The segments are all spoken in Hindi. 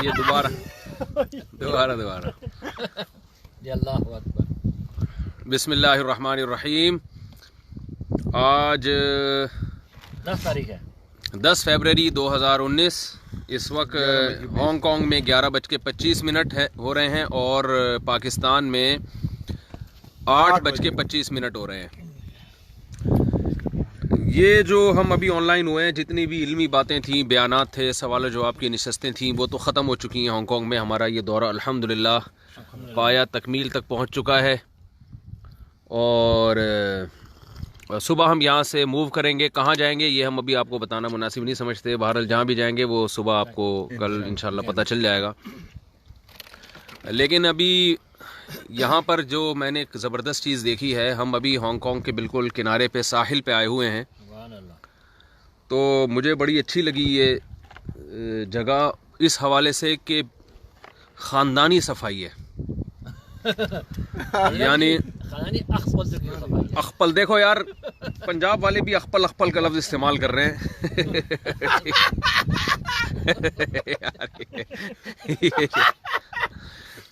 ये दोबारा दोबारा दोबारा। अल्लाहु अकबर। बिस्मिल्लाहिर्रहमानिर्रहीम। आज 10 तारीख है, 10 फरवरी 2019। इस वक्त हांगकांग में 11:25 हो रहे हैं और पाकिस्तान में 8:25 हो रहे हैं। ये जो हम अभी ऑनलाइन हुए हैं, जितनी भी इल्मी बातें थी, बयानात थे, सवाल जवाब की नशस्तें थीं, वो तो ख़त्म हो चुकी हैं हांगकांग में। हमारा ये दौरा अल्हम्दुलिल्लाह पाया तकमील तक पहुंच चुका है और सुबह हम यहाँ से मूव करेंगे। कहाँ जाएंगे ये हम अभी आपको बताना मुनासिब नहीं समझते। बहरहाल जहाँ भी जाएंगे वो सुबह आपको कल इंशाल्लाह पता चल जाएगा। लेकिन अभी यहाँ पर जो मैंने एक ज़बरदस्त चीज़ देखी है, हम अभी हांगकांग के बिल्कुल किनारे पे साहिल पे आए हुए हैं, तो मुझे बड़ी अच्छी लगी ये जगह इस हवाले से कि ख़ानदानी सफाई है। यानी अखपल, देखो यार पंजाब वाले भी अखपल अखपल का लफ्ज़ इस्तेमाल कर रहे हैं।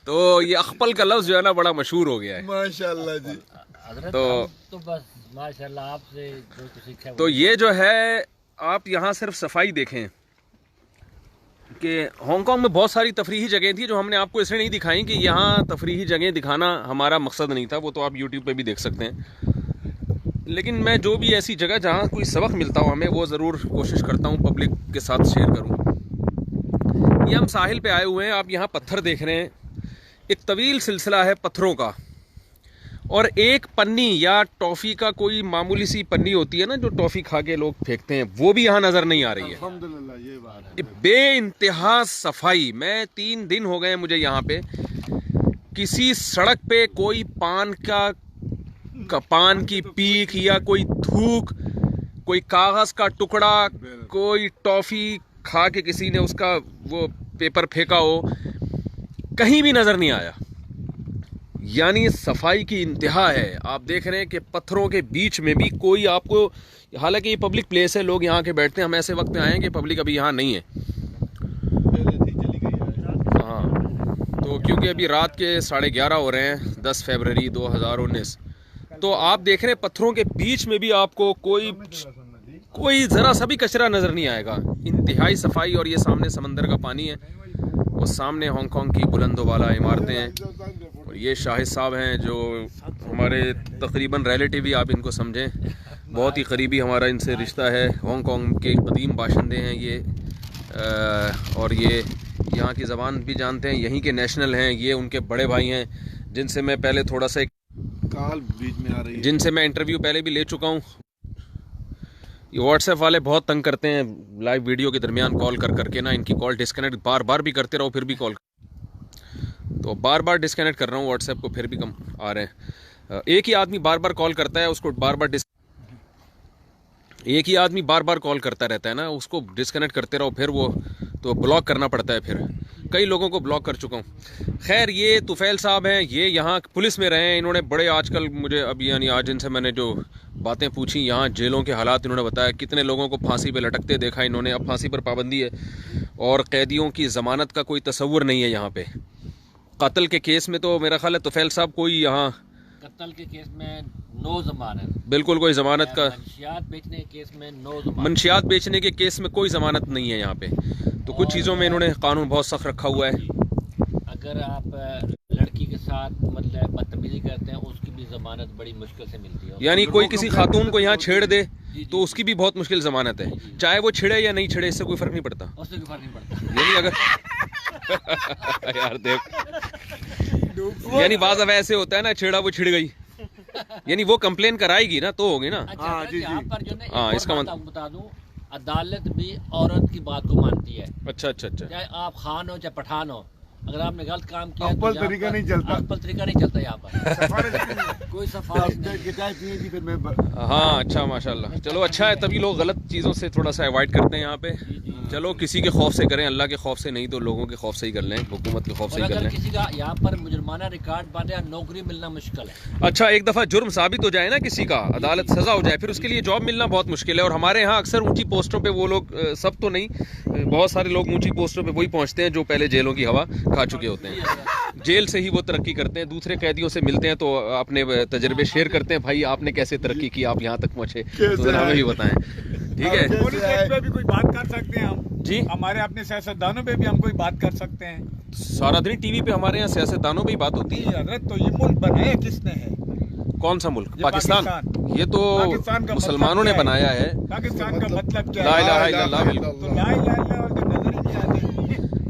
तो ये अखपल का लफ्ज़ जो है ना बड़ा मशहूर हो गया है माशाल्लाह जी। तो बस माशाल्लाह आपसे जो सीखा। तो ये जो है, आप यहाँ सिर्फ सफाई देखें कि हांगकांग में बहुत सारी तफरीही जगह थी जो हमने आपको इसलिए नहीं दिखाई कि यहाँ तफरीही जगह दिखाना हमारा मकसद नहीं था, वो तो आप यूट्यूब पे भी देख सकते हैं। लेकिन मैं जो भी ऐसी जगह जहाँ कोई सबक मिलता हो हमें, वो ज़रूर कोशिश करता हूँ पब्लिक के साथ शेयर करूँ। ये हम साहिल पे आए हुए हैं, आप यहाँ पत्थर देख रहे हैं। एक तवील सिलसिला है पत्थरों का, और एक पन्नी या टॉफ़ी का कोई मामूली सी पन्नी होती है ना जो टॉफ़ी खा के लोग फेंकते हैं, वो भी यहाँ नज़र नहीं आ रही है। अल्हम्दुलिल्लाह, ये बात है। बे इंतहा सफाई। मैं 3 दिन हो गए मुझे यहाँ पे, किसी सड़क पे कोई पान की पीक या कोई थूक, कोई कागज़ का टुकड़ा, कोई टॉफ़ी खा के किसी ने उसका वो पेपर फेंका हो, कहीं भी नज़र नहीं आया। यानी सफाई की इंतहा है। आप देख रहे हैं कि पत्थरों के बीच में भी कोई आपको, हालांकि ये पब्लिक प्लेस है, लोग यहाँ के बैठते हैं, हम ऐसे वक्त में आए हैं कि पब्लिक अभी यहाँ नहीं है। हाँ, तो क्योंकि अभी रात के 11:30 हो रहे हैं 10 फरवरी 2019। तो आप देख रहे हैं पत्थरों के बीच में भी आपको कोई ज़रा सा भी कचरा नज़र नहीं आएगा। इंतहाई सफाई। और ये सामने समंदर का पानी है, और सामने हांगकांग की बुलंदोबाला इमारतें हैं, और ये शाहिद साहब हैं जो हमारे तकरीबन रिलेटिव ही आप इनको समझें, बहुत ही करीबी हमारा इनसे रिश्ता है। हांगकांग के कदीम बाशिंदे हैं ये, और ये यहाँ की ज़बान भी जानते हैं, यहीं के नेशनल हैं। ये उनके बड़े भाई हैं जिनसे मैं पहले थोड़ा सा कॉल बीच में आ रही है, जिनसे मैं इंटरव्यू पहले भी ले चुका हूँ। ये व्हाट्सएप वाले बहुत तंग करते हैं, लाइव वीडियो के दरमियान कॉल कर करके ना, इनकी कॉल डिस्कनेक्ट बार बार भी करते रहो फिर भी कॉल, तो बार बार डिस्कनेक्ट कर रहा हूँ व्हाट्सएप को, फिर भी कम आ रहे हैं। एक ही आदमी बार बार कॉल करता है, उसको एक ही आदमी बार बार कॉल करता रहता है ना, उसको डिस्कनेक्ट करते रहो, फिर वो तो ब्लॉक करना पड़ता है। फिर कई लोगों को ब्लॉक कर चुका हूँ। खैर, ये तुफैल साहब हैं, ये यहाँ पुलिस में रहे हैं। इन्होंने बड़े आजकल मुझे अभी यानी आज इनसे मैंने जो बातें पूछी, यहाँ जेलों के हालात इन्होंने बताया, कितने लोगों को फांसी पे लटकते देखा इन्होंने। अब फांसी पर पाबंदी है और कैदियों की ज़मानत का कोई तसव्वुर नहीं है यहाँ पे। कत्ल के केस में तो मेरा ख्याल है तुफैल साहब कोई यहाँ कत्ल के केस में नो जमानत, बिल्कुल कोई ज़मानत का, मंशियात बेचने के केस में नो जमानत, मंशियात बेचने के केस में कोई ज़मानत नहीं है यहाँ पे। तो कुछ चीज़ों में इन्होंने कानून बहुत सख्त रखा हुआ है। अगर आप लड़की के साथ मतलब बदतमीजी करते हैं, उसकी भी जमानत बड़ी मुश्किल से मिलती है। यानी कोई किसी खातून को यहाँ छेड़ दे तो उसकी भी बहुत मुश्किल ज़मानत है, चाहे वो छिड़े या नहीं छिड़े, इससे कोई फ़र्क नहीं पड़ता। उससे कोई फर्क नहीं पड़ता। यानी अगर यार देख, यानी बाज़ अब ऐसे होता है ना, छेड़ा वो छिड़ गई, यानी वो कंप्लेन कराएगी ना तो होगी ना। अच्छा, यहाँ पर जो हाँ, है इसका मतलब बता दूं, अदालत भी औरत की बात को मानती है। अच्छा अच्छा अच्छा। चाहे आप खान हो चाहे पठान हो, अगर आपने गलत काम किया तो अव्वल तरीका नहीं चलता। अव्वल तरीका नहीं चलता यहाँ पर। कोई सिफारिश नहीं। चाय पिएगी फिर मैं हाँ अच्छा माशाल्लाह, चलो अच्छा है, तभी लोग गलत चीज़ों से थोड़ा सा अवॉइड करते हैं यहाँ पे। चलो किसी के खौफ से करें, अल्लाह के खौफ से नहीं तो लोगों के खौफ से ही कर लें, हुकूमत के खौफ से और ही कर अगर लें। किसी का यहाँ पर मुजरमाना रिकॉर्ड बने, नौकरी मिलना मुश्किल है। अच्छा एक दफ़ा जुर्म साबित हो जाए ना किसी का, अदालत सज़ा हो जाए, फिर उसके लिए जॉब मिलना बहुत मुश्किल है। और हमारे यहाँ अक्सर ऊंची पोस्टों पे वो लोग, सब तो नहीं, बहुत सारे लोग ऊंची पोस्टों पे वही पहुँचते हैं जो पहले जेलों की हवा खा चुके होते हैं। जेल से ही वो तरक्की करते हैं, दूसरे कैदियों से मिलते हैं तो अपने तजर्बे शेयर करते हैं, भाई आपने कैसे तरक्की की, आप यहाँ तक पहुँचे, तो हमें भी बताएं। ठीक है पुलिस एक्ट पे भी कोई बात कर सकते हैं हम जी, हमारे अपने सियासतदानों पे भी हम कोई बात कर सकते हैं। सारा दिन टीवी पे हमारे यहाँ सियासतदानों पे ही बात होती है। हजरत तो ये मुल्क बनाया किसने है? कौन सा मुल्क? ये पाकिस्तान। पाकिस्तान। ये तो पाकिस्तान का मुसलमानों ने मतलब क्या बनाया है। पाकिस्तान का मतलब क्या ला है? इलाहा इल्लल्लाह, बिल्कुल। तो ला इलाहा इल्लल्लाह तो नजर ही नहीं आती।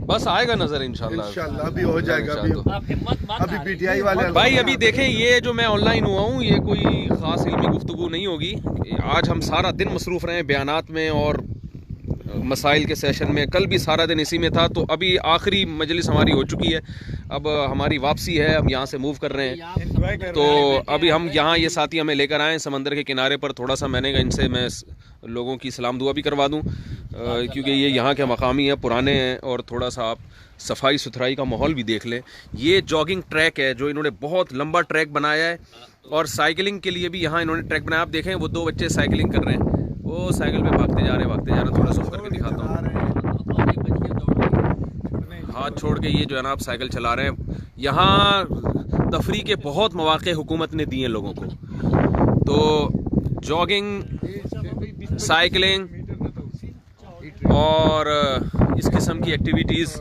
बस आएगा नजर इंशाल्लाह। इंशाल्लाह अभी हो जाएगा। अभी आप हिम्मत मत अभी हारिए। पीटीआई वाले भाई अभी देखें, ये जो मैं ऑनलाइन हुआ हूँ ये कोई ख़ास इल्मी गुफ्तगू नहीं होगी। आज हम सारा दिन मसरूफ़ रहे बयानात में और मसाइल के सेशन में, कल भी सारा दिन इसी में था। तो अभी आखिरी मजलिस हमारी हो चुकी है, अब हमारी वापसी है, हम यहाँ से मूव कर रहे हैं। एंजॉय कर तो रहे हैं। अभी हम यहाँ, ये साथी हमें लेकर आए समंदर के किनारे पर, थोड़ा सा मैंने इनसे मैं लोगों की सलाम दुआ भी करवा दूँ, क्योंकि ये यहाँ के मकामी हैं, पुराने हैं, और थोड़ा सा आप सफाई सुथराई का माहौल भी देख लें। ये जॉगिंग ट्रैक है जो इन्होंने बहुत लंबा ट्रैक बनाया है, और साइकिलिंग के लिए भी यहाँ इन्होंने ट्रैक बनाया। आप देखें वो दो बच्चे साइकिलिंग कर रहे हैं, वो साइकिल पे भागते जा रहे हैं। थोड़ा सा करके दिखाता हूँ, हाथ छोड़ के ये जो है ना आप साइकिल चला रहे हैं। यहाँ तफरी के बहुत मौके हुकूमत ने दिए हैं लोगों को, तो जॉगिंग, साइकिलिंग और इस किस्म की एक्टिविटीज़,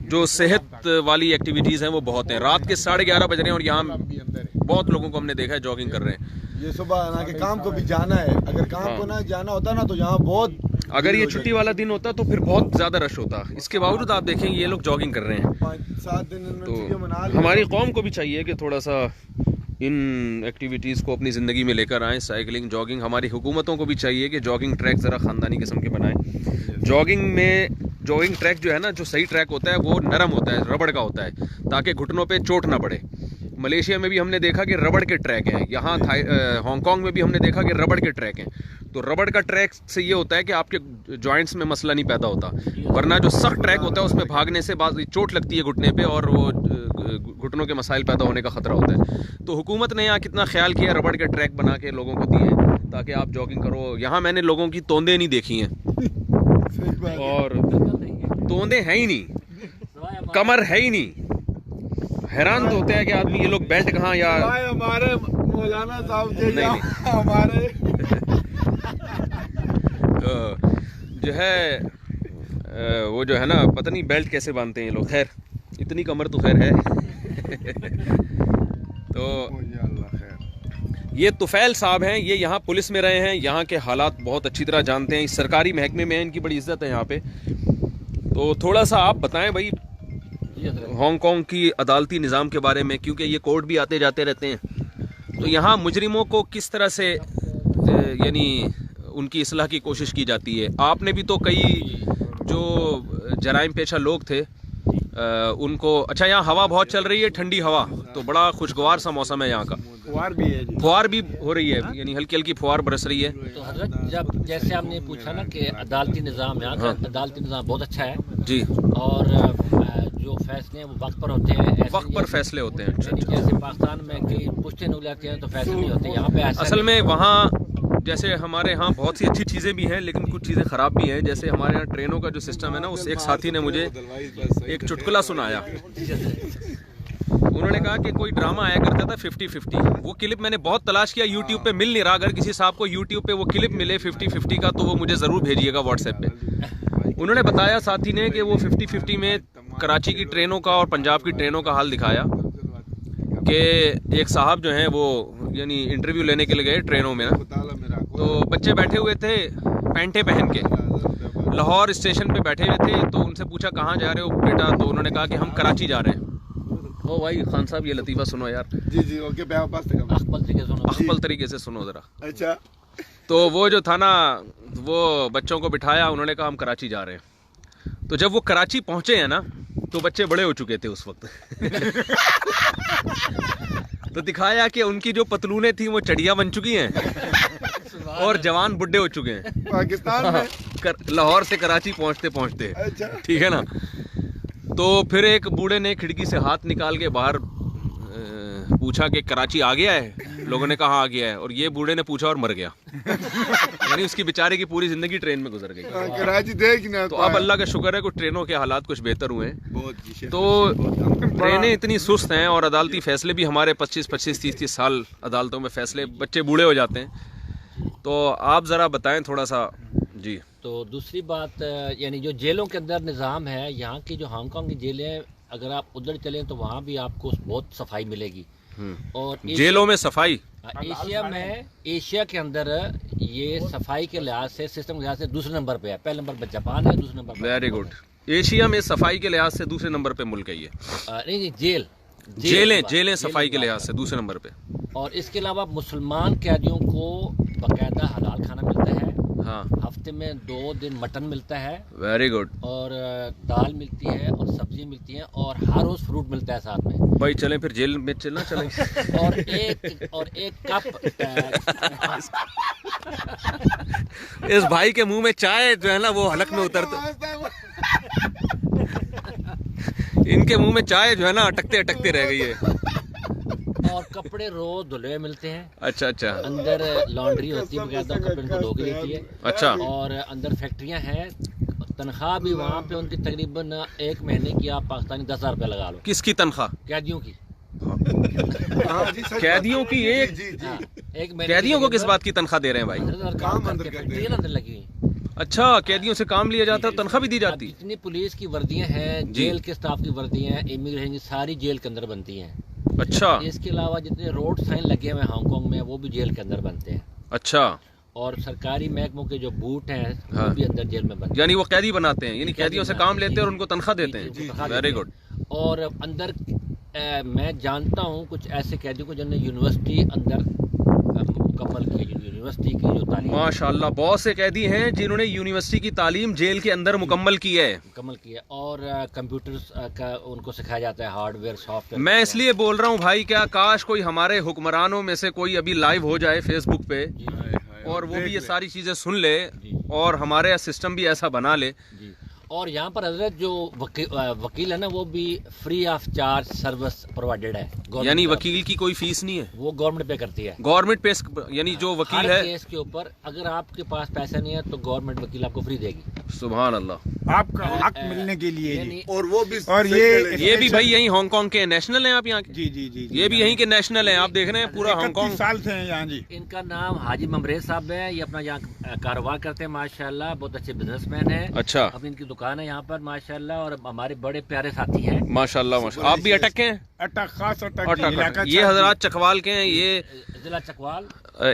जो सेहत वाली एक्टिविटीज़ हैं वो बहुत हैं। रात के 11:30 बज रहे हैं और यहाँ बहुत लोगों को हमने देखा है जॉगिंग कर रहे हैं। ये सुबह ना कि काम को भी जाना है, अगर काम को ना जाना होता ना तो यहाँ बहुत, अगर ये छुट्टी वाला दिन होता तो फिर बहुत ज़्यादा रश होता। इसके बावजूद आप देखेंगे ये लोग जॉगिंग कर रहे हैं। 5-7 दिन इन्होंने छुट्टियां मना तो ली। हमारी कौम को भी चाहिए कि थोड़ा सा इन एक्टिविटीज़ को अपनी ज़िंदगी में लेकर आएँ, साइकिलिंग, जॉगिंग। हमारी हुकूमतों को भी चाहिए कि जॉगिंग ट्रैक ज़रा ख़ानदानी किस्म के बनाएं। जॉगिंग ट्रैक जो है ना, जो सही ट्रैक होता है वो नरम होता है, रबड़ का होता है, ताकि घुटनों पे चोट ना पड़े। मलेशिया में भी हमने देखा कि रबड़ के ट्रैक हैं, यहाँ हांगकांग में भी हमने देखा कि रबड़ के ट्रैक हैं। तो रबड़ का ट्रैक से ये होता है कि आपके जॉइंट्स में मसला नहीं पैदा होता, वरना जो सख्त ट्रैक होता है उसमें भागने से बाद चोट लगती है घुटने पे और वो घुटनों के मसाइल पैदा होने का ख़तरा होता है। तो हुकूमत ने यहाँ कितना ख्याल किया, रबड़ के ट्रैक बना के लोगों को दिए हैं ताकि आप जॉगिंग करो। यहाँ मैंने लोगों की तोंदें नहीं देखी हैं, और तोंदें हैं ही नहीं, कमर है ही नहीं। हैरान तो होते हैं कि आदमी, ये लोग बेल्ट कहाँ या भाई हमारे मौलाना साहब के नहीं, यहाँ नहीं। हमारे जो है वो जो है ना, पता नहीं बेल्ट कैसे बांधते हैं ये लोग। खैर इतनी कमर तो खैर है। तो ये तुफैल साहब हैं, ये यहाँ पुलिस में रहे हैं, यहाँ के हालात बहुत अच्छी तरह जानते हैं, इस सरकारी महकमे में इनकी बड़ी इज्जत है यहाँ पे। तो थोड़ा सा आप बताएं भाई हांगकांग की अदालती निज़ाम के बारे में, क्योंकि ये कोर्ट भी आते जाते रहते हैं। तो यहाँ मुजरिमों को किस तरह से यानी उनकी इस्लाह की कोशिश की जाती है। आपने भी तो कई जो जराइम पेशा लोग थे उनको, अच्छा यहाँ हवा बहुत चल रही है, ठंडी हवा, तो बड़ा खुशगवार सा मौसम है यहाँ का। फुहार भी है जी। फुहार भी हो रही है, यानी हल्की हल्की फुहार बरस रही है। तो हजरत, जब जैसे आपने पूछा ना कि अदालती निज़ाम यहाँ का, अदालती निज़ाम बहुत अच्छा है जी, और जो फैसले हैं वो वक्त पर होते हैं, ऐसे वक्त पर फैसले होते हैं। यानी जैसे पाकिस्तान में कई पुश्तें उगलाती हैं तो फैसले नहीं होते, यहाँ पे ऐसा असल में वहाँ जैसे हमारे यहाँ बहुत सी अच्छी चीज़ें भी हैं लेकिन कुछ चीज़ें ख़राब भी हैं। जैसे हमारे यहाँ ट्रेनों का जो सिस्टम है ना, उस एक साथी ने मुझे एक चुटकुला सुनाया। उन्होंने कहा कि कोई ड्रामा आया करता था 50-50, वो क्लिप मैंने बहुत तलाश किया, यूट्यूब पे मिल नहीं रहा। अगर किसी साहब को यूट्यूब पे वो क्लिप मिले 50-50 का तो वो मुझे ज़रूर भेजिएगा व्हाट्सएप पे। उन्होंने बताया साथी ने कि वो 50-50 में कराची की ट्रेनों का और पंजाब की ट्रेनों का हाल दिखाया कि एक साहब जो हैं वो यानी इंटरव्यू लेने के लिए गए ट्रेनों में ना, तो बच्चे बैठे हुए थे पैंटे पहन के, लाहौर स्टेशन पे बैठे हुए थे। तो उनसे पूछा कहाँ जा रहे हो बेटा, तो उन्होंने कहा कि हम कराची जा रहे हैं। ओ भाई खान साहब ये लतीफ़ा सुनो यार। जी जी ओके, अखबल तरीके से सुनो ज़रा। अच्छा, तो वो जो था ना, वो बच्चों को बिठाया, उन्होंने कहा हम कराची जा रहे हैं। तो जब वो कराची पहुँचे हैं ना, तो बच्चे बड़े हो चुके थे उस वक्त। तो दिखाया कि उनकी जो पतलूनें थी वो चढ़िया बन चुकी हैं और जवान बुड्ढे हो चुके हैं पाकिस्तान में लाहौर से कराची पहुंचते पहुंचते। अच्छा। ठीक है ना। तो फिर एक बूढ़े ने खिड़की से हाथ निकाल के बाहर पूछा कि कराची आ गया है। लोगों ने कहा आ गया है, और ये बूढ़े ने पूछा और मर गया। यानी उसकी बेचारे की पूरी जिंदगी ट्रेन में गुजर गई। कराची देख ना। तो अब अल्लाह का शुक्र है कुछ ट्रेनों के हालात कुछ बेहतर हुए हैं। बहुत तो ट्रेनें इतनी सुस्त हैं और अदालती फैसले भी हमारे 25-25, 30-30 साल अदालतों में फैसले, बच्चे बूढ़े हो जाते हैं। तो आप ज़रा बताएं थोड़ा सा जी। तो दूसरी बात, यानी जो जेलों के अंदर निज़ाम है, यहाँ की जो हांगकांग की जेलें, अगर आप उधर चलें तो वहाँ भी आपको बहुत सफाई मिलेगी। और जेलों में सफाई एशिया के अंदर ये सफाई के लिहाज से, सिस्टम के लिहाज से दूसरे नंबर पे है। पहले नंबर पर जापान है, दूसरे नंबर पर वेरी गुड। एशिया में सफाई के लिहाज से दूसरे नंबर पे मुल्क है ये। नहीं, जेलें सफाई के लिहाज से दूसरे नंबर पे। और इसके अलावा मुसलमान कैदियों को बाकायदा हलाल खाना मिलता है। हाँ, हफ्ते में 2 दिन मटन मिलता है। Very good. और दाल मिलती है और सब्जी मिलती है और हर रोज फ्रूट मिलता है साथ में। भाई चलें फिर जेल में चलना चलें। और एक कप इस भाई के मुंह में चाय जो है ना वो हलक में उतरते, इनके मुंह में चाय जो है ना अटकते अटकते रह गई है। और कपड़े रोज धुले हुए मिलते हैं। अच्छा अच्छा। अंदर लॉन्ड्री होती है, बकायदा कपड़े उनको धो के देती है। अच्छा। और अंदर फैक्ट्रियां हैं। तनख्वाह भी वहाँ पे उनकी तकरीबन 1 महीने की आप पाकिस्तानी 10,000 रुपया लगा लो। किसकी तनख्वाह? कैदियों की। कैदियों की एक महीने। कैदियों को किस बात की तनख्वाह दे रहे हैं भाई? काम करके फैक्ट्रियां अंदर लगी हुई। अच्छा, कैदियों से काम लिया जाता है, तनख्वाह भी दी जाती? जितनी पुलिस की वर्दियां हैं, जेल के स्टाफ की वर्दियां हैं, इमिग्रेशन की, सारी जेल के अंदर बनती हैं। अच्छा। इसके अलावा जितने रोड साइन लगे हुए हांगकांग में वो भी जेल के अंदर बनते हैं। अच्छा। और सरकारी महकमों के जो बूट हैं हाँ। वो भी अंदर जेल में बनते हैं। यानी वो कैदी बनाते हैं, यानी कैदियों से काम लेते हैं और उनको तनख्वाह देते हैं। Very good. और अंदर मैं जानता हूँ कुछ ऐसे कैदियों को जिन्होंने यूनिवर्सिटी अंदर मुकम्मल की, यूनिवर्सिटी की जो तालीम। माशाल्लाह, बहुत से कैदी हैं जिन्होंने यूनिवर्सिटी की तालीम जेल के अंदर मुकम्मल की है। और कंप्यूटर्स का उनको सिखाया जाता है, हार्डवेयर सॉफ्टवेयर। मैं इसलिए बोल रहा हूँ भाई, क्या काश कोई हमारे हुक्मरानों में से कोई अभी लाइव हो जाए फेसबुक पे और वो भी ये सारी चीजें सुन ले और हमारे सिस्टम भी ऐसा बना ले। और यहाँ पर हजरत जो वकील है ना, वो भी free of charge service provided है। यानी वकील की कोई फीस नहीं है, वो गवर्नमेंट पे करती है। गवर्नमेंट पे, यानी जो वकील है केस के ऊपर अगर आपके पास पैसा नहीं है तो गवर्नमेंट वकील आपको फ्री देगी। सुभान अल्लाह। आपका हक मिलने के लिए जी। और वो भी, और ये भी भाई यहीं हांगकांग के नेशनल हैं आप यहाँ के? जी जी जी, ये भी यहीं के नेशनल हैं, आप देख रहे हैं पूरा हांगकांग। 31 साल से हैं यहाँ जी। इनका नाम हाजी ममरेज साहब है। ये अपना यहाँ कारोबार करते हैं माशाल्लाह, बहुत अच्छे बिजनेसमैन हैं। अच्छा। अब इनकी दुकान है यहाँ पर माशाल्लाह, और हमारे बड़े प्यारे साथी हैं माशाल्लाह माशाल्लाह। आप भी अटक के हैं? अटक, खास अटक। ये हजरात चकवाल के हैं, ये जिला चकवाल।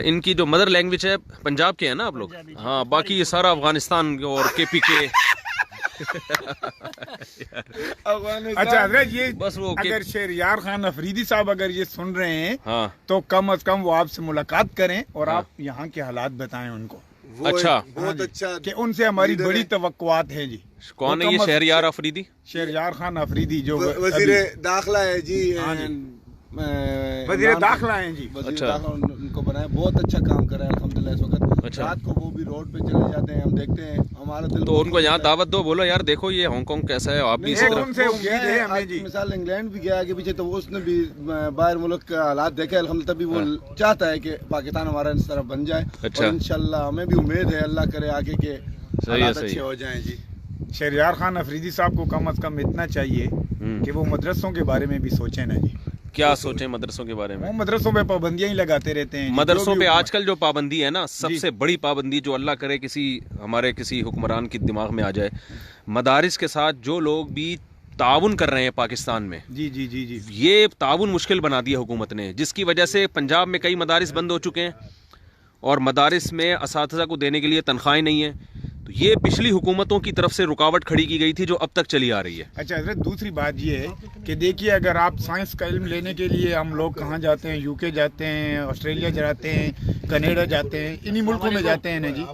इनकी जो मदर लैंग्वेज है पंजाब के हैं ना आप लोग? हाँ, बाकी ये सारा अफगानिस्तान और KP के। अच्छा हजरत, ये बस वो अगर शहरयार खान अफरीदी साहब अगर ये सुन रहे हैं, हाँ, तो कम से कम वो आपसे मुलाकात करें और हाँ। आप यहाँ के हालात बताएं उनको। अच्छा। बहुत अच्छा कि उनसे हमारी बड़ी तवक्कुआत है जी। कौन है ये शहरयार अफरीदी? शहरयार खान अफरीदी जो वजीर दाखिला है जी। वजीर दाखिला है जी। अच्छा। उनको बनाया, बहुत अच्छा काम कर रहे हैं अल्हम्दुलिल्लाह इस वक्त। अच्छा। रात को वो भी रोड पे चले जाते हैं, हम देखते हैं, हमारा दिल तो उनको यहाँ दावत दो, बोलो यार देखो ये हांगकांग कैसा है, आप भी इसी तरह। उनसे उम्मीद है हमें जी। मिसाल इंग्लैंड भी गया आगे पीछे, तो वो उसने भी बाहर मुल्क के हालात देखे अल्हम्दुलिल्लाह, तभी वो चाहता है कि पाकिस्तान हमारा इस तरह बन जाए। अच्छा। और इंशाल्लाह हमें भी उम्मीद है, अल्लाह करे आगे के हालात अच्छे हो जाएं जी। शहरयार खान अफरीदी साहब को कम से कम इतना चाहिए कि वो मदरसों के बारे में भी सोचें ना जी। क्या सोचें मदरसों के बारे में? वो मदरसों पे पाबंदियां ही लगाते रहते हैं। मदरसों पे आजकल जो पाबंदी है ना, सबसे बड़ी पाबंदी जो अल्लाह करे हमारे किसी हुक्मरान के दिमाग में आ जाए, मदारिस के साथ जो लोग भी ताउन कर रहे हैं पाकिस्तान में, जी जी जी जी, ये ताउन मुश्किल बना दिया हुकूमत ने, जिसकी वजह से पंजाब में कई मदारिस बंद हो चुके हैं और मदारिस में असातिज़ा को देने के लिए तनख्वाहें नहीं है। तो तो ये पिछली हुकूमतों की तरफ से रुकावट खड़ी की गई थी जो अब तक चली आ रही है। अच्छा हजरत, दूसरी बात ये है कि देखिए, अगर आप साइंस का इल्म लेने के लिए हम लोग कहाँ जाते हैं, यूके जाते हैं, ऑस्ट्रेलिया जाते हैं, कनाडा जाते हैं, इन्हीं मुल्कों में जाते हैं ना जी।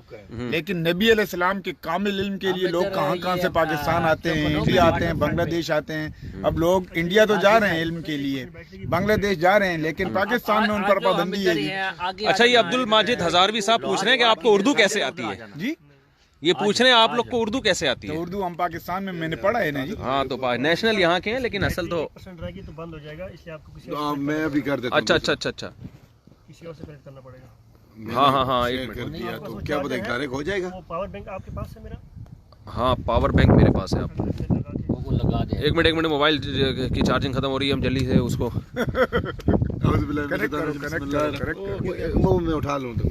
लेकिन नबी अलैहिस्सलाम के कामिल इल्म के लिए लोग कहाँ कहाँ से पाकिस्तान आते हैं, इंडिया आते हैं, बांग्लादेश आते हैं। अब लोग इंडिया तो जा रहे हैं इल्म के लिए, बांग्लादेश जा रहे हैं, लेकिन पाकिस्तान में उन पर पाबंदी है जी। अच्छा, ये अब्दुल माजिद हजारवी साहब पूछ रहे हैं कि आपको उर्दू कैसे आती है जी? ये पूछ रहे हैं आप लोग को उर्दू कैसे आती तो है? उर्दू हम पाकिस्तान में मैंने पढ़ा है ना जी। हाँ, तो नेशनल यहाँ के हैं, लेकिन असल तो तो बंद हो जाएगा, इसलिए आपको किसी तो मैं अभी कर देता हूँ। अच्छा अच्छा अच्छा अच्छा, किसी और से कनेक्ट करना पड़ेगा। हाँ, एक कर मिनट। दिया तो क्या बताएं, डायरेक्ट हो जाएगा। वो पावर बैंक आपके पास है मेरा, हाँ, पावर बैंक मेरे पास है। आप वो लगा दे। एक मिनट, मोबाइल की चार्जिंग खत्म हो रही है, हम जल्दी से उसको कनेक्ट करो। वो मैं उठा लूँगा।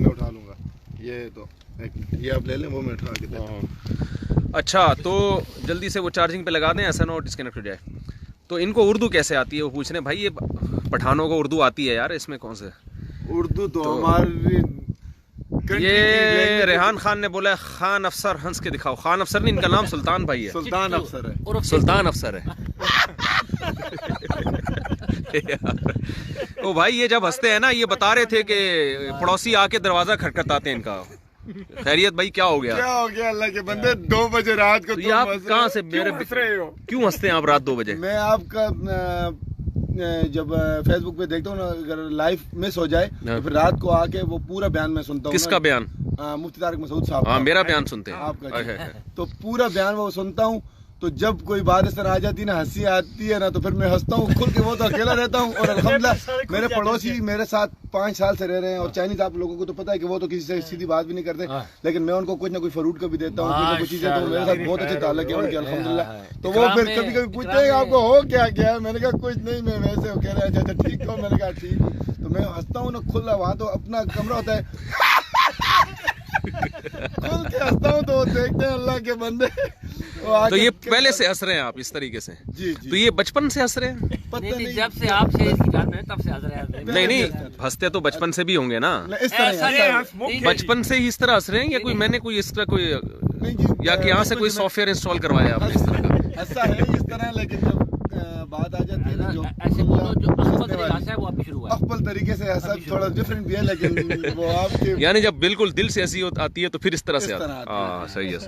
ये आप ले लें, वो मैं उठा के देता हूँ। अच्छा, तो जल्दी से वो चार्जिंग पे लगा दें, ऐसा ना हो डिस्कनेक्ट हो जाए। तो इनको उर्दू कैसे आती है वो पूछ रहे हैं। भाई ये पठानों को उर्दू आती है यार, इसमें कौन से उर्दू तो हमारी ये रेहान खान ने बोला है खान अफसर हंस के दिखाओ। खान अफसर नहीं, इनका नाम सुल्तान भाई है। सुल्तान अफसर है। सुल्तान अफसर है। ओ भाई, ये जब हंसते हैं ना, ये बता रहे थे कि पड़ोसी आके दरवाजा खटखटाते हैं इनका। खैरियत भाई, क्या हो गया? क्या हो गया अल्लाह के बंदे, 2 बजे रात को तो ये आप कहाँ से मेरे क्यों हंसते हैं आप रात 2 बजे? मैं आपका जब फेसबुक पे देखता हूँ ना, अगर लाइव मिस हो जाए तो फिर रात को आके वो पूरा बयान मैं सुनता हूँ। किसका बयान? मुफ्ती तारिक मसूद साहब। हाँ, मेरा बयान सुनते हैं आपका। तो पूरा बयान वो सुनता हूँ, तो जब कोई बात इस तरह आ जाती है ना, हंसी आती है ना, तो फिर मैं हंसता हूँ खुल के। वो तो अकेला रहता हूँ, और अल्हम्दुलिल्लाह मेरे पड़ोसी मेरे साथ 5 साल से रह रहे हैं। और चाइनीज आप लोगों को तो पता है कि वो तो किसी से सीधी बात भी नहीं करते, लेकिन मैं उनको कुछ ना कुछ फ्रूट का भी देता हूँ, कुछ ना कुछ चीजें। तो मेरे साथ बहुत अच्छे ताल्लुक है उनके, अल्हम्दुलिल्लाह। तो वो फिर कभी कभी पूछते हैं आपको हो क्या गया, मैंने कहा कुछ नहीं, मैं वैसे हो। कह रहे हैं अच्छा ठीक हो, मैंने कहा ठीक हूँ। तो मैं हंसता हूँ ना खुला, वहाँ तो अपना कमरा होता है, खुल के हंसता हूँ। तो देखते हैं अल्लाह के बंदे। तो ये पहले से हंस रहे हैं आप इस तरीके से? जी। तो ये बचपन से हंस रहे हैं? पता नहीं, जब से आपसे इसकी जान है तब से हंस रहे हैं। नहीं, हंसते तो बचपन से भी होंगे ना। इस तरह बचपन से ही इस तरह हंस रहे हैं, या कोई मैंने कोई इस तरह कोई, या कि यहाँ से कोई सॉफ्टवेयर इंस्टॉल करवाया आपने इस तरह का? ऐसा है इस तरह, लेकिन जब बात आ जाती है ना, जो ऐसे बोलो जो अखबार तरीका से है वो अभी शुरू हुआ है। अखबल तरीके से ऐसा थोड़ा डिफरेंट भी है, लेकिन वो आपके यानी जब बिल्कुल दिल से हंसी आती है तो फिर इस तरह से इस तरह आती है। हाँ, सही है।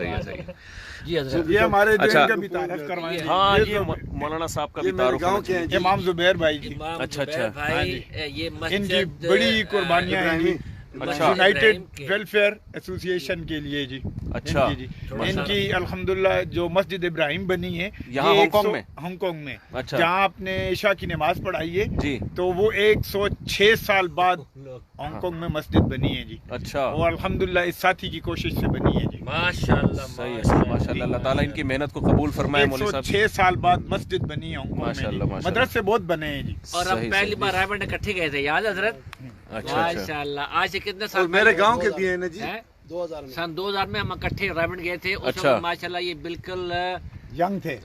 जी हजरत, ये हमारे जो अच्छा। इनका भी तारीफ करवाएं। हाँ, ये मौलाना साहब का भी तारुफ गाँव होना के चाहिए। हैं। इमाम जुबैर भाई जी, इमाम अच्छा, जुबैर अच्छा। भाई, ये इनकी मस्जिद बड़ी कुर्बानियां हैं जी। अच्छा। यूनाइटेड वेलफेयर एसोसिएशन के लिए जी। अच्छा। इनकी अल्हम्दुलिल्लाह जो मस्जिद इब्राहिम बनी है यहाँ ये हांगकांग में? हांगकांग में, अच्छा। जहाँ आपने ईशा की नमाज पढ़ाई है जी। तो वो 106 साल बाद हांगकांग में मस्जिद बनी है जी। अच्छा, और अल्हम्दुलिल्लाह इस साथी की कोशिश से बनी है जी। माशाल्लाह, सही है, माशाल्लाह। अल्लाह ताला इनकी मेहनत को कबूल फरमाए। मौलवी साहब 106 साल बाद मस्जिद बनी है हांगकांग में माशाल्लाह, जी। माशाल्लाह। मदरसे बहुत बने हैं जी। और हम सही, पहली सही। बार रायबंड इकट्ठे गए थे, याद है हजरत? अच्छा। माशाल्लाह, आज से कितने साल और मेरे पहले? गांव के भी हैं ना जी, हैं? 2000 में। सन 2000 में हम इकट्ठे रायबंड गए थे। उस अच्छा। वक्त माशाल्लाह ये बिल्कुल यंग थे।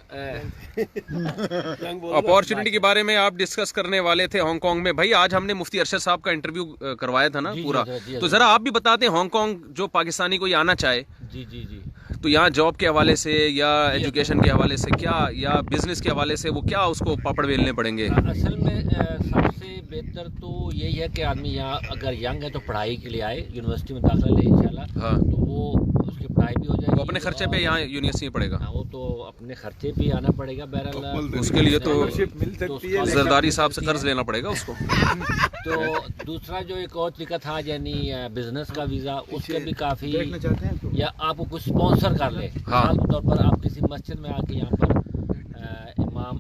अपॉर्चुनिटी के बारे में आप डिस्कस करने वाले थे हांगकांग में। भाई आज हमने मुफ्ती अरशद साहब का इंटरव्यू करवाया था ना जी, पूरा, जी, जी, तो जी। जरा आप भी बता दें, हांगकांग जो पाकिस्तानी कोई आना चाहे जी तो यहाँ जॉब के हवाले से या एजुकेशन के हवाले से क्या, या बिजनेस के हवाले से वो क्या उसको पापड़ बेलने पड़ेंगे? असल में सबसे बेहतर तो यही है कि आदमी यहाँ अगर यंग है तो पढ़ाई के लिए आए, यूनिवर्सिटी में दाखिला ले इंशाल्लाह। हाँ। तो वो उसकी पढ़ाई भी हो जाएगी। वो अपने खर्चे पे यहाँ यूनिवर्सिटी में पड़ेगा? हाँ, वो तो अपने खर्चे पे आना पड़ेगा बहरहाल। उसके लिए तो स्कॉलरशिप मिल सकती है, जरदारी साहब से कर्ज लेना पड़ेगा उसको। तो दूसरा जो एक और तरीका था यानी बिजनेस का वीज़ा, उसके भी काफ़ी, देखना चाहते हैं तो या आपको कुछ स्पॉन्सर कर ले। हाँ। मिसाल के तौर पर आप किसी मस्जिद में आके यहाँ पर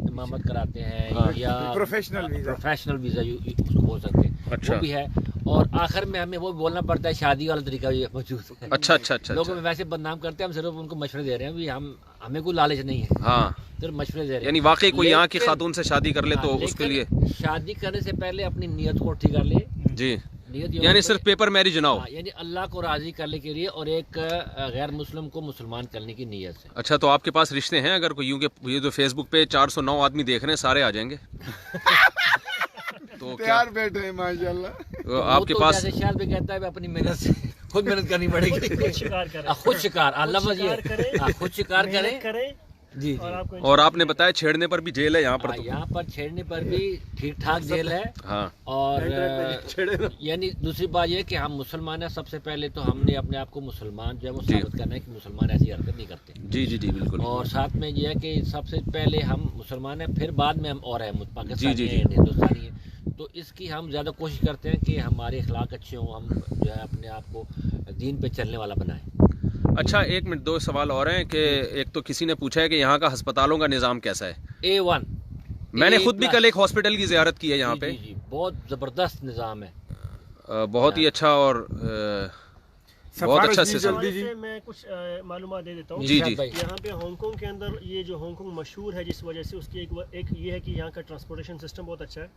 इमामत कराते हैं, हाँ। या प्रोफेशनल वीजा। प्रोफेशनल वीज़ा उसको बोल सकते हैं। अच्छा। वो भी है। और आखिर में हमें वो बोलना पड़ता है, शादी वाला तरीका भी मौजूद है। अच्छा। लोग हमें वैसे बदनाम करते हैं, हम सिर्फ उनको मशवरे दे रहे हैं, भी हमें कोई लालच नहीं है, हाँ, सिर्फ मशवरे दे रहे हैं। यानी वाकई कोई यहाँ की लेकिन- खातून से शादी कर ले तो हाँ, उसके लिए लेकिन शादी करने से पहले अपनी नीयत को ठीक कर ले। जी, नीयत ये यानी होनी सिर्फ पेपर मैरिज ना हो। हाँ, यानी अल्लाह को राजी करने के लिए और एक गैर मुस्लिम को मुसलमान करने की नीयत से। अच्छा, तो आपके पास रिश्ते हैं? अगर कोई यूं के ये जो फेसबुक पे 409 आदमी देख रहे हैं सारे आ जाएंगे तो क्या तैयार बैठे हैं माशाल्लाह। आपके वो तो पास जैसे शायद भी कहता है, मैं अपनी मेहनत से खुद मेहनत करनी पड़ेगी। खुद शिकार करें, खुद शिकार, अल्लाह खुद शिकार करें, खुद शिकार मेहनत करें करें जी। और आपने बताया छेड़ने पर भी जेल है यहाँ पर, तो यहाँ पर छेड़ने पर भी ठीक ठाक जेल है। हाँ। और यानी दूसरी बात यह है कि हम मुसलमान हैं, सबसे पहले तो हमने अपने आप को मुसलमान जो है वो साबित करना है कि मुसलमान ऐसी हरकत नहीं करते। जी जी जी बिल्कुल। और साथ में ये है कि सबसे पहले हम मुसलमान हैं, फिर बाद में हम और हैं पाकिस्तानी जी, जी, हैं, हिंदुस्तानी हैं। तो इसकी हम ज़्यादा कोशिश करते हैं कि हमारे अखलाक अच्छे हों, हम जो है अपने आप को दीन पे चलने वाला बनाएं। अच्छा, एक मिनट, दो सवाल और हैं कि एक तो किसी ने पूछा है कि यहाँ का अस्पतालों का निज़ाम कैसा है। A1 मैंने खुद भी कल एक हॉस्पिटल की ज़ियारत की है यहाँ पे। जी, बहुत ज़बरदस्त निज़ाम है, बहुत ही अच्छा और बहुत अच्छा सिस्टम। हवाले से मैं कुछ मालूमात दे देता हूँ। जी जी। यहाँ पे हांगकांग के अंदर ये जो हांगकांग मशहूर है जिस वजह से उसकी एक ये है कि यहाँ का ट्रांसपोर्टेशन सिस्टम बहुत अच्छा है,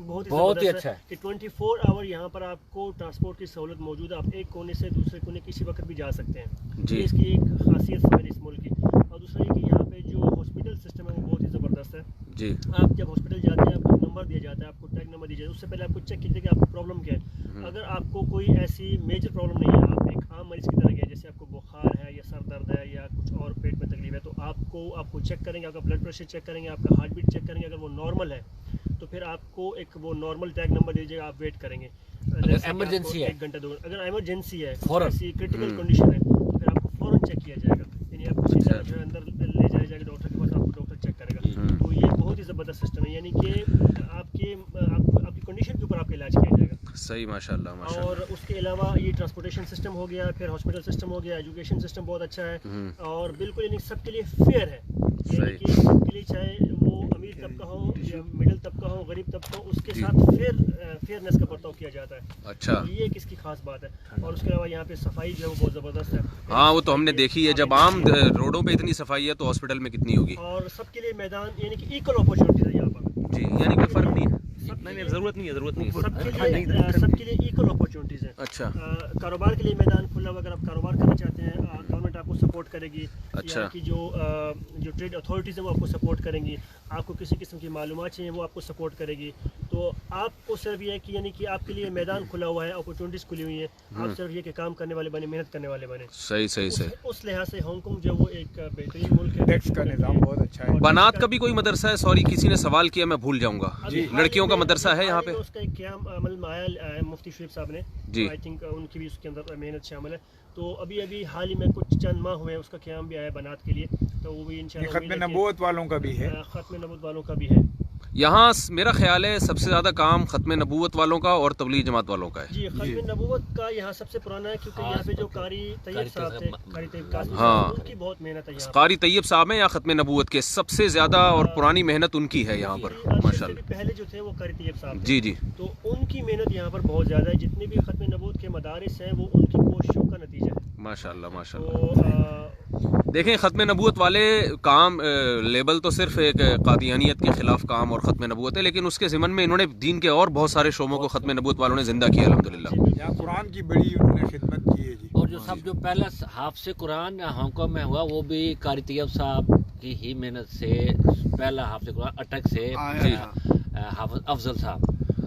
बहुत ही अच्छा है कि 24 आवर यहाँ पर आपको ट्रांसपोर्ट की सहूलत मौजूद है। आप एक कोने से दूसरे कोने किसी वक्त भी जा सकते हैं जी। इसकी एक खासियत है इस मुल्क की। और दूसरा ये कि यहाँ पे जो हॉस्पिटल सिस्टम है वो बहुत ही ज़बरदस्त है जी। आप जब हॉस्पिटल जाते हैं आपको नंबर दिया जाता है, आपको टैग नंबर दिया जाता है, उससे पहले आपको चेक कीजिए कि आपको प्रॉब्लम क्या है। अगर आपको कोई ऐसी मेजर प्रॉब्लम नहीं है, आप एक आम मरीज की तरह गए, जैसे आपको बुखार है या सर दर्द है या कुछ और पेट में तकलीफ है, तो आपको चेक करेंगे, आपका ब्लड प्रेशर चेक करेंगे, आपका हार्ट बीट चेक करेंगे। अगर वो नॉर्मल है तो फिर आपको एक वो नॉर्मल टैग नंबर दीजिएगा, आप वेट करेंगे। अगर इमरजेंसी है 1 घंटा 2 घंटा, अगर इमरजेंसी है, फौरन ऐसी क्रिटिकल कंडीशन है, तो फिर आपको फौरन चेक किया जाएगा, यानी आपको सीधा जो है अंदर ले जाया जाएगा डॉक्टर के पास, आपको डॉक्टर चेक करेगा। तो ये बहुत ही ज़बरदस्त सिस्टम है, यानी कि आपकी कंडीशन के ऊपर आपका इलाज किया जाएगा। सही, माशाल्लाह माशाल्लाह। और उसके अलावा ये ट्रांसपोर्टेशन सिस्टम हो गया, फिर हॉस्पिटल सिस्टम हो गया, एजुकेशन सिस्टम बहुत अच्छा है और बिल्कुल यानी सबके लिए फेयर है, यानी कि सबके लिए चाहे वो अमीर तबका हो या मिडिल तबका हो, गरीब तबका हो, उसके साथ फेयरनेस का बर्ताव किया जाता है। अच्छा, तो ये एक इसकी खास बात है। और उसके अलावा यहाँ पे सफाई जो है वो बहुत ज़बरदस्त है। हाँ वो तो हमने देखी है, जब आम रोडों पे इतनी सफाई है तो हॉस्पिटल में कितनी होगी। और सबके लिए मैदान यानी कि इक्वल अपॉर्चुनिटी है यहाँ पर जी, यानी कोई फर्क नहीं है। नहीं, ज़रूरत नहीं है, ज़रूरत नहीं है। सबके लिए इक्वल अपॉर्चुनिटीज़ है। अच्छा, कारोबार के लिए मैदान खुला हुआ, अगर आप कारोबार करना चाहते हैं गवर्नमेंट आपको सपोर्ट करेगी। अच्छा। यहाँ की जो ट्रेड अथॉरिटीज़ हैं वो आपको सपोर्ट करेंगी, आपको किसी किस्म की मालूमात चाहिए वो आपको सपोर्ट करेगी। तो आपको सिर्फ ये है कि यानी कि आपके लिए मैदान खुला हुआ है, अपॉर्चुनिटीज़ खुली हुई है, आप सिर्फ ये कि काम करने वाले बने, मेहनत करने वाले बने। सही सही सही। उस लिहाज से हांगकांग जो वो एक बेहतरीन मुल्क है। टैक्स का निज़ाम बहुत अच्छा है। बनात का भी कोई मदरसा है? सॉरी, किसी ने सवाल किया, मैं भूल जाऊंगा। लड़कियों का मदरसा है यहाँ पे? उसका एक क़याम अमल में आया मुफ्ती शरीफ साहब ने जी। आई थिंक उनकी भी उसके अंदर मेहनत शामिल है। तो अभी हाल ही में कुछ चंद माह हुए उसका क़याम भी आया बनात के लिए, तो वो भी इंशाल्लाह खत्म नबूवत वालों का भी है। खत्म नबूवत वालों का भी है। यहाँ मेरा ख्याल है सबसे ज़्यादा काम खत्म नबूवत वालों का और तबलीग जमात वालों का है। जी, खत्म नबूवत का यहाँ सबसे पुराना है, क्योंकि यहाँ पे जो कारी तैयब साहब थे, कारी तैयब कासिम हाँ। साहब, उनकी बहुत मेहनत है यहाँ पे। कारी तैयब साहब हैं या खत्म नबूवत के सबसे ज़्यादा और पुरानी मेहनत उनकी है यहाँ पर, माशाल्लाह। पहले जो थे वो कारी तैयब साहब थे। जी जी। तो उनकी मेहनत यहाँ पर बहुत ज़्यादा है। जितनी भी खत्म नबूवत के मदारिस हैं वो उनकी कोशिशों का नतीजा है। माशाल्लाह तो माशाल्लाह। देखें, ख़त्म नबूवत वाले काम लेबल तो सिर्फ एक कादियानियत के ख़िलाफ़ काम और ख़त्म नबूवत है, लेकिन उसके ज़िमन में इन्होंने दीन के और बहुत सारे शोबों को ख़त्म नबूवत वालों ने ज़िंदा किया अल्हम्दुलिल्लाह। यहाँ कुरान की बड़ी उन्होंने खिदमत की है जी। और जो पहला हाफिज़ कुरान हांगकांग में हुआ वो भी कारी तैयब साहब की ही मेहनत से, पहला हाफिज़ कुरान अटक से हाफिज़ अफजल साहब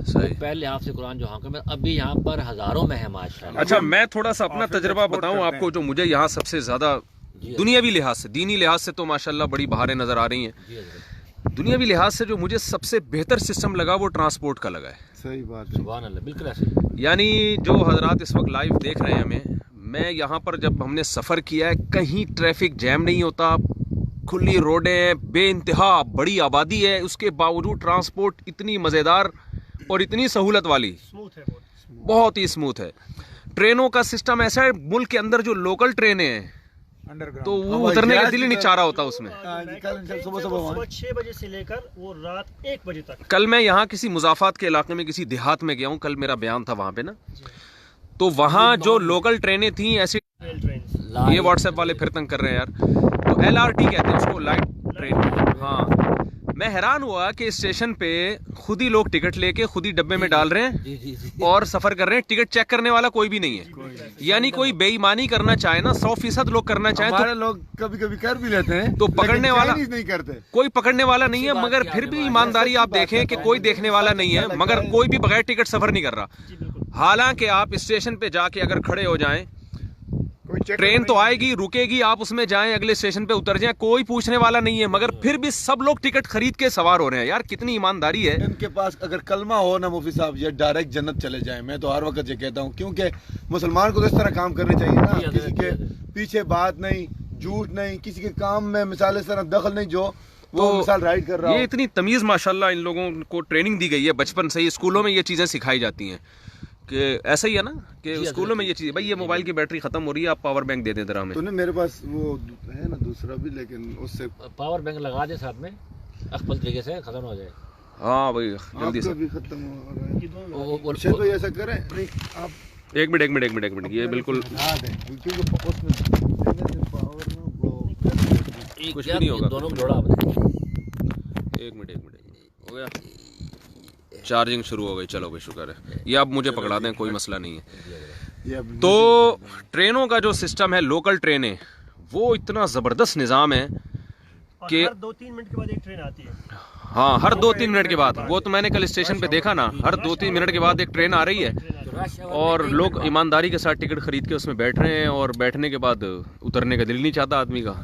सही। पहले हाफिज़ कुरान जो हांगकांग में, अभी यहाँ पर हज़ारों में है माशाल्लाह। अच्छा, मैं थोड़ा सा अपना तजर्बा बताऊं आपको, जो मुझे यहाँ सबसे ज़्यादा दुनियावी लिहाज से, दीनी लिहाज से तो माशाल्लाह बड़ी बहारें नज़र आ रही हैं। दुनियावी लिहाज से जो मुझे सबसे बेहतर सिस्टम लगा वो ट्रांसपोर्ट का लगा है। सही बात है। सुभान अल्लाह, बिल्कुल ऐसे। यानी जो हजरात इस वक्त लाइव देख रहे हैं हमें, मैं यहाँ पर जब हमने सफ़र किया है, कहीं ट्रैफिक जैम नहीं होता, खुली रोडें हैं, बेइंतहा बड़ी आबादी है, उसके बावजूद ट्रांसपोर्ट इतनी मज़ेदार और इतनी सहूलत वाली, स्मूथ है, बहुत ही स्मूथ है। ट्रेनों का सिस्टम ऐसा है, मुल्क के अंदर जो लोकल ट्रेनें हैं तो वो उतरने का दिल ही नहीं चाह रहा होता उसमें। सुबह 6 बजे से लेकर वो रात 1 बजे तक। कल मैं यहाँ किसी मुजाफात के इलाके में किसी देहात में गया हूँ, कल मेरा बयान था वहाँ पे ना, तो वहाँ जो लोकल ट्रेनें थी ऐसी, ये व्हाट्सएप वाले फिर तंग कर रहे हैं यार, तो LRT कहते हैं उसको, लाइट ट्रेन। हाँ, मैं हैरान हुआ कि स्टेशन पे खुद ही लोग टिकट लेके खुद ही डब्बे में डाल रहे हैं और सफर कर रहे हैं, टिकट चेक करने वाला कोई भी नहीं है। यानी कोई बेईमानी करना चाहे ना, 100% लोग करना चाहे तो लोग कभी कभी कर भी लेते हैं, तो पकड़ने वाला नहीं करते, कोई पकड़ने वाला नहीं है। मगर फिर भी ईमानदारी आप देखें कि कोई देखने वाला नहीं है, मगर कोई भी बगैर टिकट सफर नहीं कर रहा। हालांकि आप स्टेशन पे जाके अगर खड़े हो जाएं ट्रेन तो आएगी, रुकेगी, आप उसमें जाएं, अगले स्टेशन पे उतर जाएं, कोई पूछने वाला नहीं है, मगर फिर भी सब लोग टिकट खरीद के सवार हो रहे हैं। यार कितनी ईमानदारी है इनके पास। अगर कलमा हो ना मुफ्ती साहब, ये डायरेक्ट जन्नत चले जाएं। मैं तो हर वक्त ये कहता हूँ, क्योंकि मुसलमान को तो इस तरह काम करने चाहिए ना, किसी के पीछे बात नहीं, झूठ नहीं, किसी के काम में मिसाल इस तरह दखल नहीं, जो वो मिसाल राइड कर रहा ये हो। इतनी तमीज माशाल्लाह इन लोगों को ट्रेनिंग दी गई है बचपन से ही, स्कूलों में ये चीजें सिखाई जाती हैं कि ऐसा ही है ना कि स्कूलों में ये चीज, भाई ये मोबाइल की बैटरी खत्म हो रही है, आप पावर बैंक दे दें जरा हमें। तो नहीं, मेरे पास वो है ना दूसरा भी, लेकिन उससे पावर बैंक लगा दे साथ में, अकबल तरीके से खत्म हो जाए। हाँ भाई जल्दी से आपका भी खत्म हो रहा है। ये दोनों अच्छा तो ऐसा करें, नहीं आप एक मिनट ये बिल्कुल हाँ दें, क्योंकि उसमें पावर कुछ भी नहीं होगा। दोनों को जोड़ा आपने। एक मिनट हो गया, चार्जिंग शुरू हो गई, चलो भाई शुक्र है। ये आप मुझे पकड़ा दें, कोई मसला नहीं है। तो ट्रेनों का जो सिस्टम है, लोकल ट्रेनें, वो इतना ज़बरदस्त निज़ाम है कि हर 2-3 मिनट के बाद एक ट्रेन आती है। हाँ, हर 2-3 मिनट के बाद, वो तो मैंने कल स्टेशन पे देखा ना, हर 2-3 मिनट के बाद एक ट्रेन आ रही है और लोग ईमानदारी के साथ टिकट खरीद के उसमें बैठ रहे हैं, और बैठने के बाद उतरने का दिल नहीं चाहता आदमी का।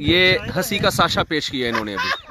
ये हंसी का साशा पेश किया इन्होंने अभी।